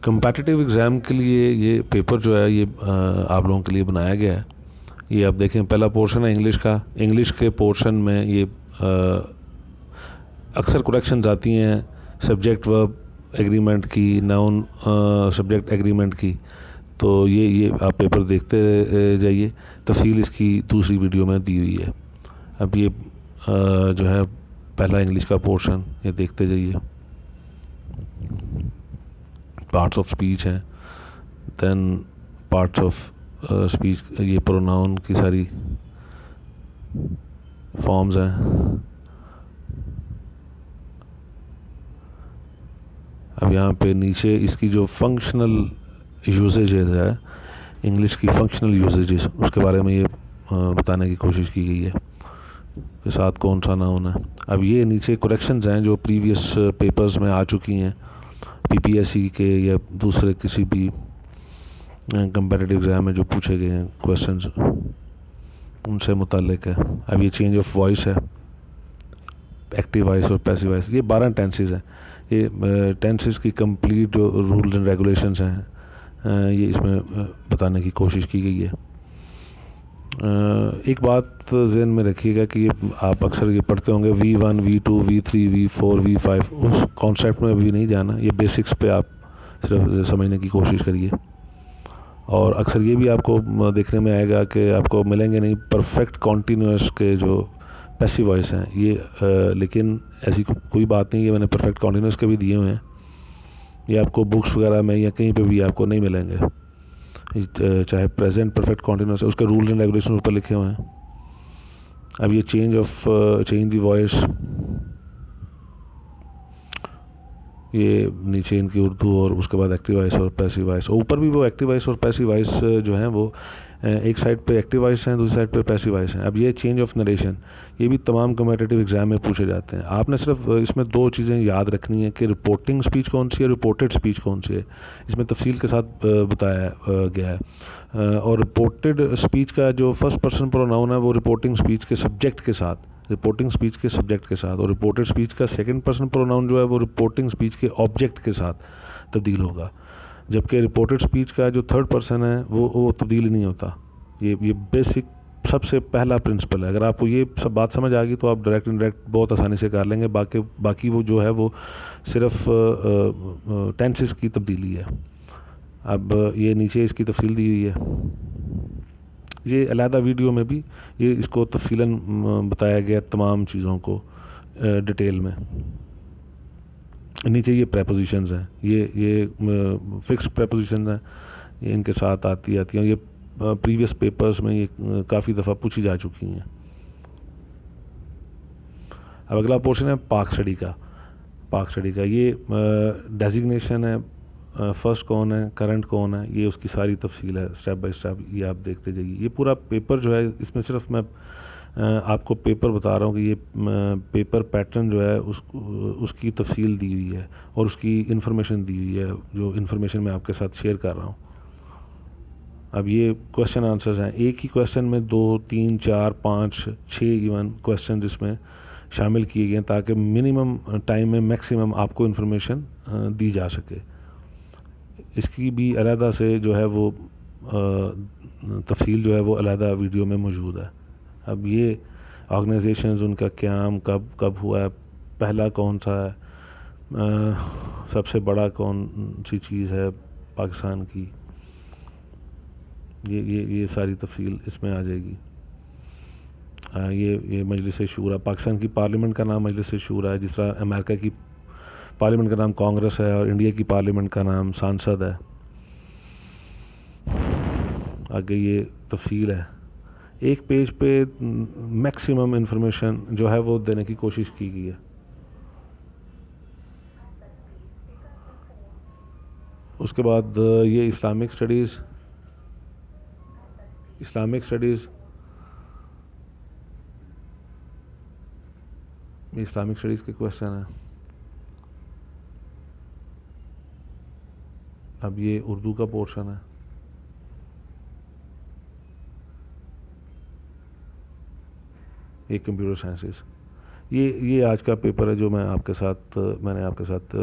Competitive exam के लिए ये पेपर जो है ये आप लोगों के लिए बनाया गया है। ये आप देखें, पहला पोर्शन है इंग्लिश का। इंग्लिश के पोर्शन में ये अक्सर करेक्शंस आती हैं सब्जेक्ट वर्ब एग्रीमेंट की, नाउन सब्जेक्ट एग्रीमेंट की। तो ये आप पेपर देखते जाइए। तफसील इसकी दूसरी वीडियो में दी हुई है। अब ये जो है पहला इंग्लिश का पोर्शन, ये देखते जाइए। पार्ट्स ऑफ स्पीच हैं, देन पार्ट्स ऑफ स्पीच, ये प्रोनाउन की सारी फॉर्म्स हैं। अब यहाँ पे नीचे इसकी जो फंक्शनल यूजेज है, इंग्लिश की फंक्शनल यूजेजेस, उसके बारे में ये बताने की कोशिश की गई है के साथ कौन सा नाउन है। अब ये नीचे करेक्शंस हैं जो प्रीवियस पेपर्स में आ चुकी हैं, पीपीएससी के या दूसरे किसी भी कंपेटिटिव एग्ज़ाम में जो पूछे गए हैं क्वेश्चंस, उनसे मुताल्लिक है। अब ये चेंज ऑफ वॉइस है, एक्टिव वॉइस और पैसिव वॉइस, ये 12 टेंसेस हैं। ये टेंसेस की कंप्लीट जो रूल्स एंड रेगुलेशंस हैं ये इसमें बताने की कोशिश की गई है। एक बात जहन में रखिएगा कि ये आप अक्सर ये पढ़ते होंगे V1, V2, V3, V4, V5, उस कॉन्सेप्ट में भी नहीं जाना। ये बेसिक्स पे आप सिर्फ समझने की कोशिश करिए। और अक्सर ये भी आपको देखने में आएगा कि आपको मिलेंगे नहीं परफेक्ट कॉन्टीन्यूअस के जो पैसिव वॉइस हैं ये, लेकिन ऐसी कोई बात नहीं है, मैंने परफेक्ट कॉन्टीन्यूअस के भी दिए हुए हैं। ये आपको बुक्स वगैरह में या कहीं पे भी आपको नहीं मिलेंगे। चाहे प्रेजेंट परफेक्ट कॉन्टीन्यूअस है, उसके रूल्स एंड रेगुलेशन ऊपर लिखे हुए हैं। अब ये चेंज द वॉइस, ये नीचे इनकी उर्दू और उसके बाद एक्टिव वॉइस और पैसिव वॉइस। ऊपर भी वो एक्टिव वॉइस और पैसिव वॉइस जो हैं वो एक साइड पे एक्टिव वॉइस हैं, दूसरी साइड पे पैसिव वॉइस हैं। अब ये चेंज ऑफ नरेशन, ये भी तमाम कम्पिटिटिव एग्जाम में पूछे जाते हैं। आपने सिर्फ इसमें दो चीज़ें याद रखनी है कि रिपोर्टिंग स्पीच कौन सी है, रिपोर्टेड स्पीच कौन सी है। इसमें तफसील के साथ बताया गया है। और रिपोर्टेड स्पीच का जो फर्स्ट पर्सन प्रोनाउन है वो रिपोर्टिंग स्पीच के सब्जेक्ट के साथ, रिपोर्टिंग स्पीच के सब्जेक्ट के साथ, और रिपोर्टेड स्पीच का सेकंड पर्सन प्रोनाउन जो है वो रिपोर्टिंग स्पीच के ऑब्जेक्ट के साथ तब्दील होगा। जबकि रिपोर्टेड स्पीच का जो थर्ड पर्सन है वो तब्दील नहीं होता। ये बेसिक सबसे पहला प्रिंसिपल है। अगर आपको ये सब बात समझ आ गई तो आप डायरेक्ट इनडायरेक्ट बहुत आसानी से कर लेंगे। बाकी वो जो है वो सिर्फ टेंसेस की तब्दीली है। अब ये नीचे इसकी तफसील दी हुई है। ये अलहदा वीडियो में भी ये इसको तफसीलन बताया गया तमाम चीज़ों को डिटेल में। नीचे ये प्रेपोजिशंस हैं, ये फिक्स प्रेपोजिशंस हैं, ये इनके साथ आती हैं। ये प्रीवियस पेपर्स में ये काफ़ी दफ़ा पूछी जा चुकी हैं। अब अगला पोर्शन है पाक स्टडी का। पाक स्टडी का ये डेजिग्नेशन है, फर्स्ट कौन है, करंट कौन है, ये उसकी सारी तफसील है स्टेप बाय स्टेप, ये आप देखते जाइए। ये पूरा पेपर जो है इसमें सिर्फ मैं आपको पेपर बता रहा हूँ कि ये पेपर पैटर्न जो है उसकी तफसील दी हुई है और उसकी इन्फॉर्मेशन दी हुई है, जो इन्फॉर्मेशन मैं आपके साथ शेयर कर रहा हूँ। अब ये क्वेश्चन आंसर्स हैं, एक ही क्वेश्चन में 2, 3, 4, 5, 6 इवन क्वेश्चन इसमें शामिल किए गए हैं ताकि मिनिमम टाइम में मैक्सिमम आपको इन्फॉर्मेशन दी जा सके। इसकी भी अलहदा से जो है वो तफसील जो है वो अलहदा वीडियो में मौजूद है। अब ये ऑर्गेनाइजेशंस, उनका क़याम कब कब हुआ है, पहला कौन सा है, सबसे बड़ा कौन सी चीज़ है पाकिस्तान की, ये सारी तफसील इसमें आ जाएगी। ये मजलिस शूरा, पाकिस्तान की पार्लियामेंट का नाम मजलिस शूरा है, जिस तरह अमेरिका की पार्लियामेंट का नाम कांग्रेस है और इंडिया की पार्लियामेंट का नाम सांसद है। आगे ये तफसील है, एक पेज पे मैक्सिमम इंफॉर्मेशन जो है वो देने की कोशिश की गई है। उसके बाद ये इस्लामिक स्टडीज़ ये इस्लामिक स्टडीज़ के क्वेश्चन है। अब ये उर्दू का पोर्शन है। ये कंप्यूटर साइंसेस, ये आज का पेपर है जो मैंने आपके साथ